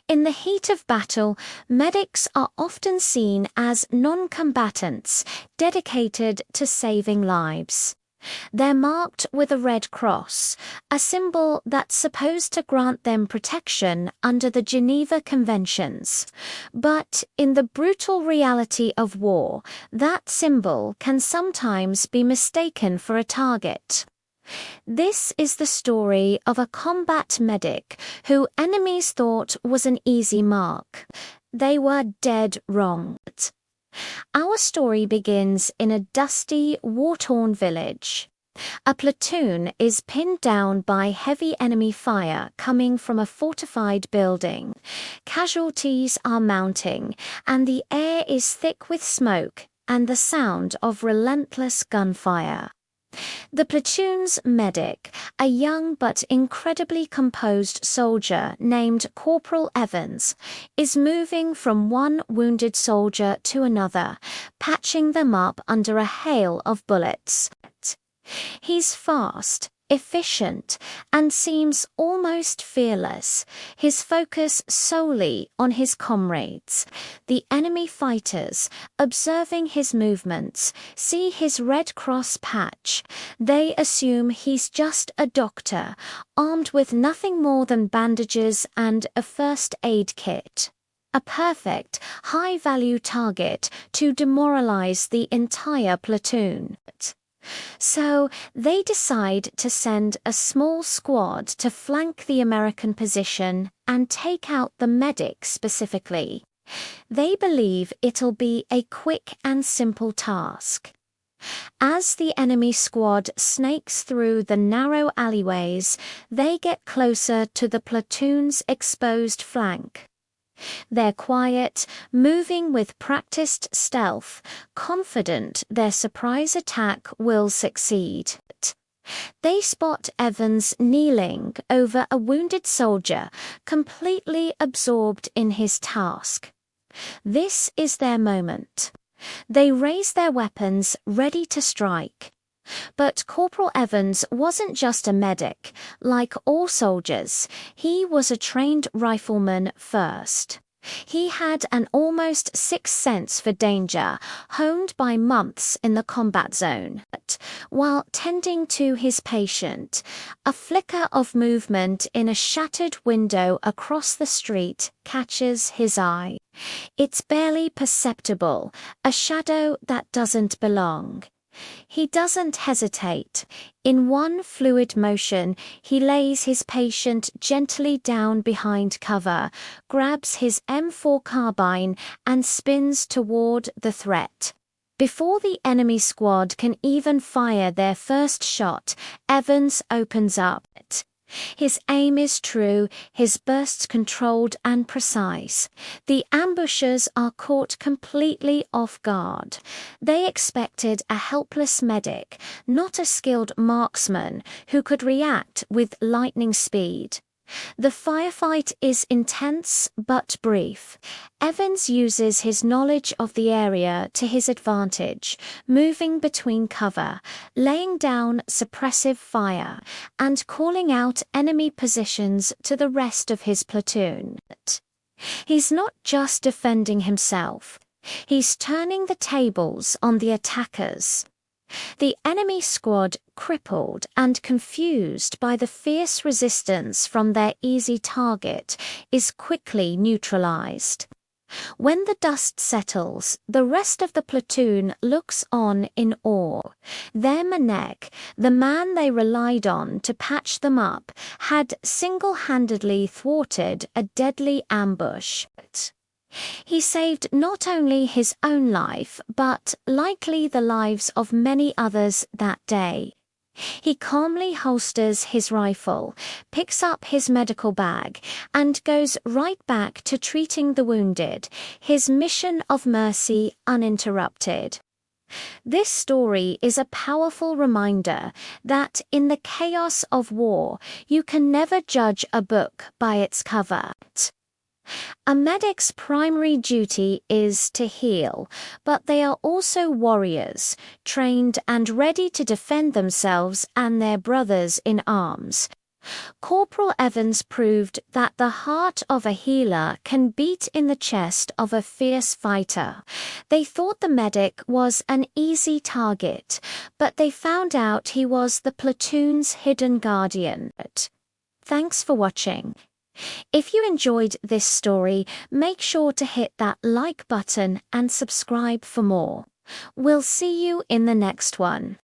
In the heat of battle, medics are often seen as non-combatants dedicated to saving lives. They're marked with a red cross, a symbol that's supposed to grant them protection under the Geneva Conventions. But in the brutal reality of war, that symbol can sometimes be mistaken for a target. This is the story of a combat medic who enemies thought was an easy mark. They were dead wrong. Our story begins in a dusty, war-torn village. A platoon is pinned down by heavy enemy fire coming from a fortified building. Casualties are mounting, and the air is thick with smoke and the sound of relentless gunfire. The platoon's medic, a young but incredibly composed soldier named Corporal Evans, is moving from one wounded soldier to another, patching them up under a hail of bullets. He's fast, efficient, and seems almost fearless, his focus solely on his comrades. The enemy fighters, observing his movements, see his Red Cross patch. They assume he's just a doctor, armed with nothing more than bandages and a first aid kit. A perfect, high-value target to demoralize the entire platoon. So they decide to send a small squad to flank the American position and take out the medic specifically. They believe it'll be a quick and simple task. As the enemy squad snakes through the narrow alleyways, they get closer to the platoon's exposed flank. They're quiet, moving with practiced stealth, confident their surprise attack will succeed. They spot Evans kneeling over a wounded soldier, completely absorbed in his task. This is their moment. They raise their weapons, ready to strike. But Corporal Evans wasn't just a medic. Like all soldiers, he was a trained rifleman first. He had an almost sixth sense for danger, honed by months in the combat zone. While tending to his patient, a flicker of movement in a shattered window across the street catches his eye. It's barely perceptible, a shadow that doesn't belong. He doesn't hesitate. In one fluid motion, he lays his patient gently down behind cover, grabs his M4 carbine, and spins toward the threat. Before the enemy squad can even fire their first shot, Evans opens up. His aim is true, his bursts controlled and precise. The ambushers are caught completely off guard. They expected a helpless medic, not a skilled marksman who could react with lightning speed. The firefight is intense but brief. Evans uses his knowledge of the area to his advantage, moving between cover, laying down suppressive fire, and calling out enemy positions to the rest of his platoon. He's not just defending himself. He's turning the tables on the attackers. The enemy squad, crippled and confused by the fierce resistance from their easy target, is quickly neutralized. When the dust settles, the rest of the platoon looks on in awe. Their Manek, the man they relied on to patch them up, had single-handedly thwarted a deadly ambush. He saved not only his own life, but likely the lives of many others that day. He calmly holsters his rifle, picks up his medical bag, and goes right back to treating the wounded, his mission of mercy uninterrupted. This story is a powerful reminder that in the chaos of war, you can never judge a book by its cover. A medic's primary duty is to heal, but they are also warriors, trained and ready to defend themselves and their brothers in arms. Corporal Evans proved that the heart of a healer can beat in the chest of a fierce fighter. They thought the medic was an easy target, but they found out he was the platoon's hidden guardian. Thanks for watching. If you enjoyed this story, make sure to hit that like button and subscribe for more. We'll see you in the next one.